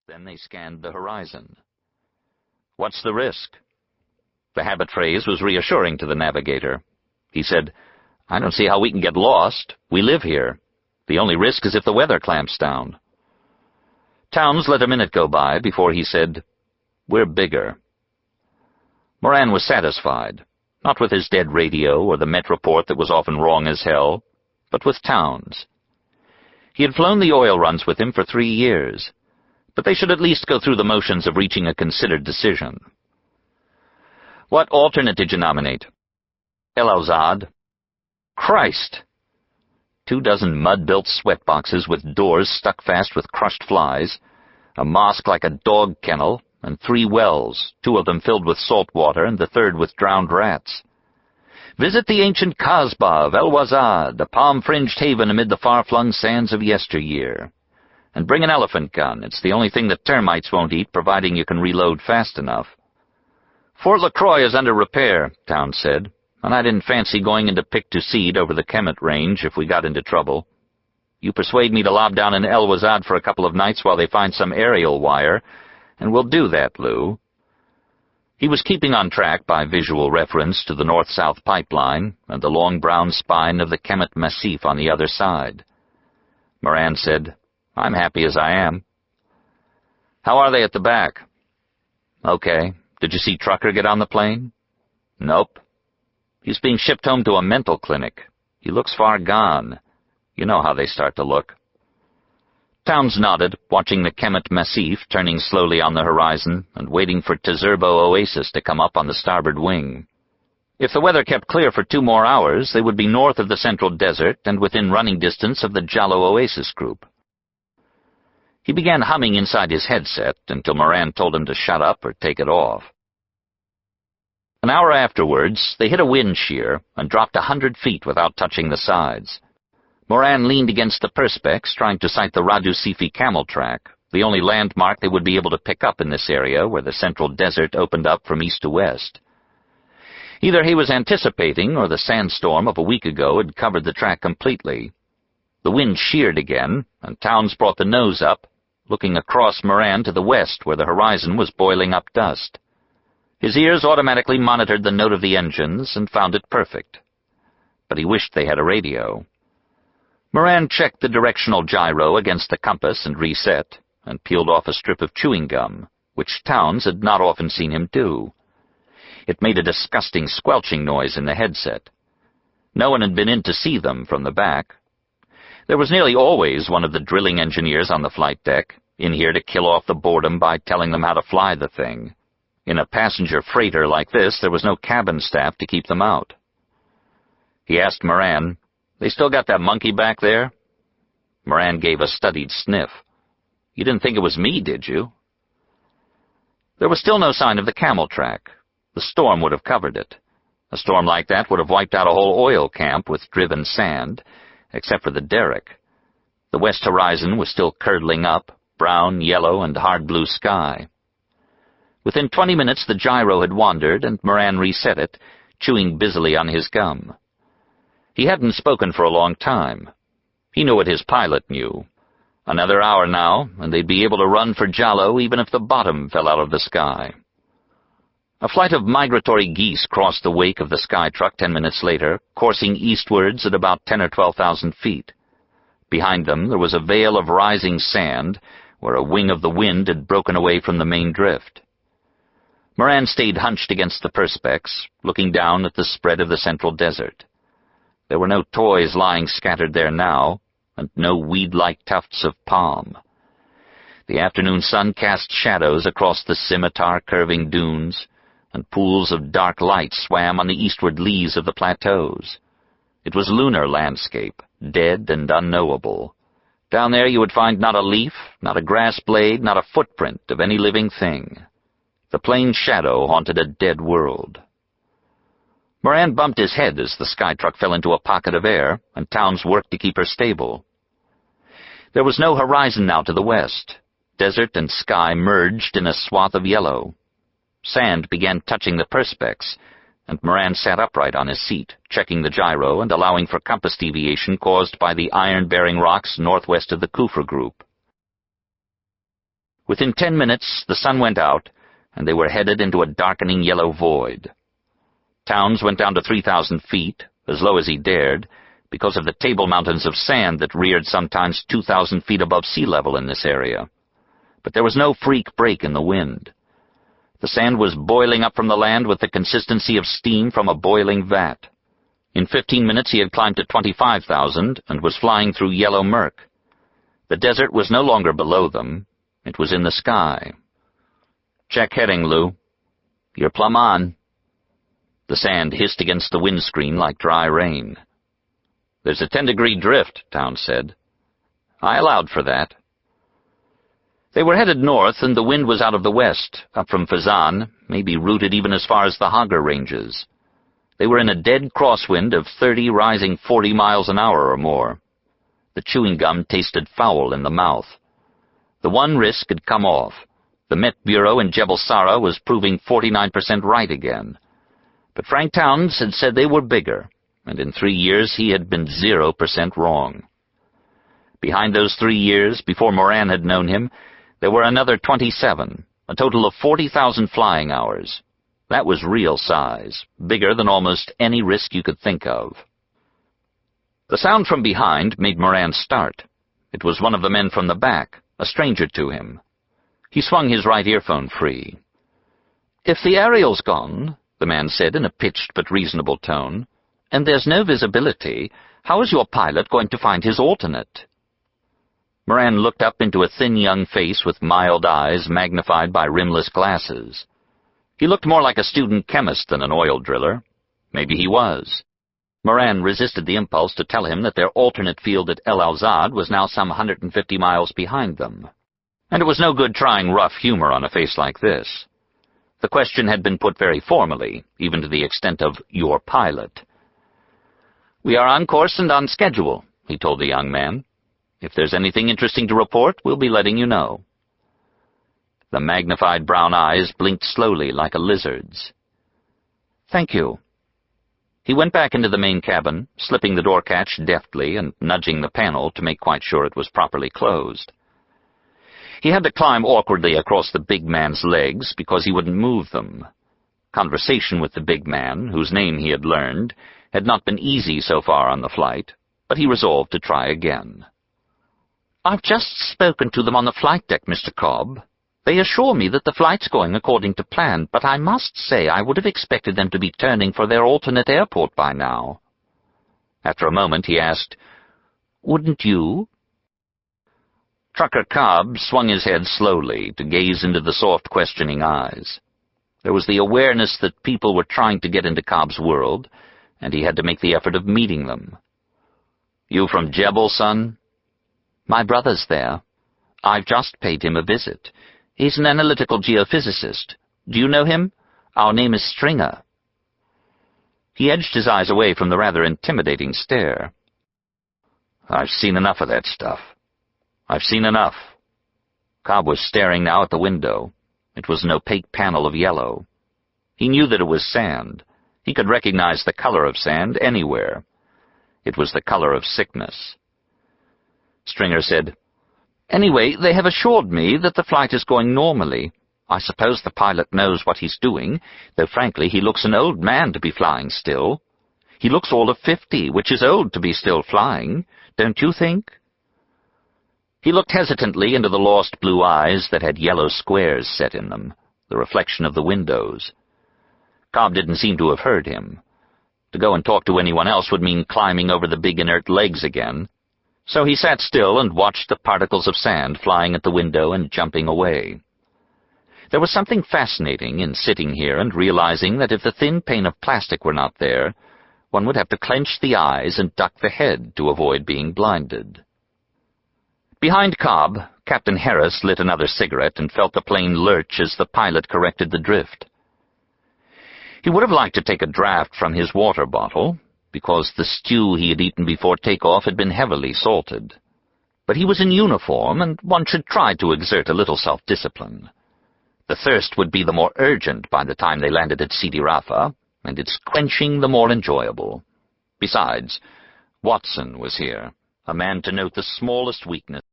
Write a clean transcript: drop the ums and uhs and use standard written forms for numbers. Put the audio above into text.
Then they scanned the horizon. "What's the risk?" The habit phrase was reassuring to the navigator. He said, "I don't see how we can get lost. We live here. The only risk is if the weather clamps down." Towns let a minute go by before he said, "We're bigger." Moran was satisfied, not with his dead radio or the Met report that was often wrong as hell, but with Towns. He had flown the oil runs with him for 3 years, but they should at least go through the motions of reaching a considered decision. "What alternate did you nominate?" "El Auzad." "Christ!" 24 mud-built sweatboxes with doors stuck fast with crushed flies, a mosque like a dog kennel, and 3 wells, 2 of them filled with salt water and the 3rd with drowned rats. "Visit the ancient Kasbah of El Wazad, a palm-fringed haven amid the far-flung sands of yesteryear. And bring an elephant gun. It's the only thing that termites won't eat, providing you can reload fast enough." "Fort LaCroix is under repair," Towns said, "and I didn't fancy going into Pic-to-Seed over the Kemet Range if we got into trouble. You persuade me to lob down in El Wazad for a couple of nights while they find some aerial wire, and we'll do that, Lou." He was keeping on track by visual reference to the north-south pipeline and the long brown spine of the Kemet Massif on the other side. Moran said, "I'm happy as I am." "How are they at the back?" "Okay. Did you see Trucker get on the plane?" "Nope. He's being shipped home to a mental clinic. He looks far gone. You know how they start to look." Towns nodded, watching the Kemet Massif turning slowly on the horizon and waiting for Tazurbo Oasis to come up on the starboard wing. If the weather kept clear for 2 more hours, they would be north of the Central Desert and within running distance of the Jallo Oasis group. He began humming inside his headset until Moran told him to shut up or take it off. An hour afterwards, they hit a wind shear and dropped 100 feet without touching the sides. Moran leaned against the perspex, trying to sight the Radu Sifi camel track, the only landmark they would be able to pick up in this area where the Central Desert opened up from east to west. Either he was anticipating or the sandstorm of a week ago had covered the track completely. The wind sheared again, and Towns brought the nose up, looking across Moran to the west where the horizon was boiling up dust. His ears automatically monitored the note of the engines and found it perfect. But he wished they had a radio. Moran checked the directional gyro against the compass and reset, and peeled off a strip of chewing gum, which Towns had not often seen him do. It made a disgusting squelching noise in the headset. No one had been in to see them from the back. There was nearly always one of the drilling engineers on the flight deck, in here to kill off the boredom by telling them how to fly the thing. In a passenger freighter like this, there was no cabin staff to keep them out. He asked Moran, "They still got that monkey back there?" Moran gave a studied sniff. "You didn't think it was me, did you?" There was still no sign of the camel track. The storm would have covered it. A storm like that would have wiped out a whole oil camp with driven sand, except for the derrick. The west horizon was still curdling up, brown, yellow, and hard blue sky. Within 20 minutes the gyro had wandered, and Moran reset it, chewing busily on his gum. He hadn't spoken for a long time. He knew what his pilot knew. Another hour now, and they'd be able to run for Jallo even if the bottom fell out of the sky. A flight of migratory geese crossed the wake of the Skytruck 10 minutes later, coursing eastwards at about 10 or 12,000 feet. Behind them there was a veil of rising sand, where a wing of the wind had broken away from the main drift. Moran stayed hunched against the perspex, looking down at the spread of the Central Desert. There were no toys lying scattered there now, and no weed-like tufts of palm. The afternoon sun cast shadows across the scimitar-curving dunes, and pools of dark light swam on the eastward lees of the plateaus. It was lunar landscape, dead and unknowable. Down there you would find not a leaf, not a grass blade, not a footprint of any living thing. The plain shadow haunted a dead world. Moran bumped his head as the Skytruck fell into a pocket of air, and Towns worked to keep her stable. There was no horizon now to the west. Desert and sky merged in a swath of yellow. Sand began touching the perspex, and Moran sat upright on his seat, checking the gyro and allowing for compass deviation caused by the iron-bearing rocks northwest of the Kufra group. Within 10 minutes, the sun went out, and they were headed into a darkening yellow void. Towns went down to 3,000 feet, as low as he dared, because of the table mountains of sand that reared sometimes 2,000 feet above sea level in this area. But there was no freak break in the wind. The sand was boiling up from the land with the consistency of steam from a boiling vat. In 15 minutes he had climbed to 25,000 and was flying through yellow murk. The desert was no longer below them. It was in the sky. "Check heading, Lou." "You're plumb on." The sand hissed against the windscreen like dry rain. "There's a 10-degree drift," Towns said. I allowed for that. They were headed north, and the wind was out of the west, up from Fazan, maybe routed even as far as the Hagar Ranges. They were in a dead crosswind of 30 rising 40 miles an hour or more. The chewing gum tasted foul in the mouth. The one risk had come off. The Met Bureau in Jebel Sara was proving 49% right again. But Frank Towns had said they were bigger, and in 3 years he had been 0% wrong. Behind those 3 years, before Moran had known him, there were another 27, a total of 40,000 flying hours. That was real size, bigger than almost any risk you could think of. The sound from behind made Moran start. It was one of the men from the back, a stranger to him. He swung his right earphone free. "If the aerial's gone," the man said in a pitched but reasonable tone, "and there's no visibility, how is your pilot going to find his alternate?" Moran looked up into a thin young face with mild eyes magnified by rimless glasses. He looked more like a student chemist than an oil driller. Maybe he was. Moran resisted the impulse to tell him that their alternate field at El Alzad was now some 150 miles behind them. And it was no good trying rough humor on a face like this. The question had been put very formally, even to the extent of "your pilot." "We are on course and on schedule," he told the young man. "If there's anything interesting to report, we'll be letting you know." The magnified brown eyes blinked slowly like a lizard's. "Thank you." He went back into the main cabin, slipping the door catch deftly and nudging the panel to make quite sure it was properly closed. He had to climb awkwardly across the big man's legs because he wouldn't move them. Conversation with the big man, whose name he had learned, had not been easy so far on the flight, but he resolved to try again. "I've just spoken to them on the flight deck, Mr. Cobb. They assure me that the flight's going according to plan, but I must say I would have expected them to be turning for their alternate airport by now." After a moment he asked, "Wouldn't you?" Trucker Cobb swung his head slowly to gaze into the soft, questioning eyes. There was the awareness that people were trying to get into Cobb's world, and he had to make the effort of meeting them. "You from Jebel, son?" "My brother's there. I've just paid him a visit. He's an analytical geophysicist. Do you know him? Our name is Stringer." He edged his eyes away from the rather intimidating stare. "I've seen enough of that stuff. I've seen enough." Cobb was staring now at the window. It was an opaque panel of yellow. He knew that it was sand. He could recognize the color of sand anywhere. It was the color of sickness. Stringer said, "Anyway, they have assured me that the flight is going normally. I suppose the pilot knows what he's doing, though frankly he looks an old man to be flying still. He looks all of 50, which is old to be still flying, don't you think?" He looked hesitantly into the lost blue eyes that had yellow squares set in them, the reflection of the windows. Cobb didn't seem to have heard him. To go and talk to anyone else would mean climbing over the big inert legs again. So he sat still and watched the particles of sand flying at the window and jumping away. There was something fascinating in sitting here and realizing that if the thin pane of plastic were not there, one would have to clench the eyes and duck the head to avoid being blinded. Behind Cobb, Captain Harris lit another cigarette and felt the plane lurch as the pilot corrected the drift. He would have liked to take a draught from his water bottle, because the stew he had eaten before takeoff had been heavily salted. But he was in uniform, and one should try to exert a little self-discipline. The thirst would be the more urgent by the time they landed at Sidi Rafa, and its quenching the more enjoyable. Besides, Watson was here, a man to note the smallest weakness.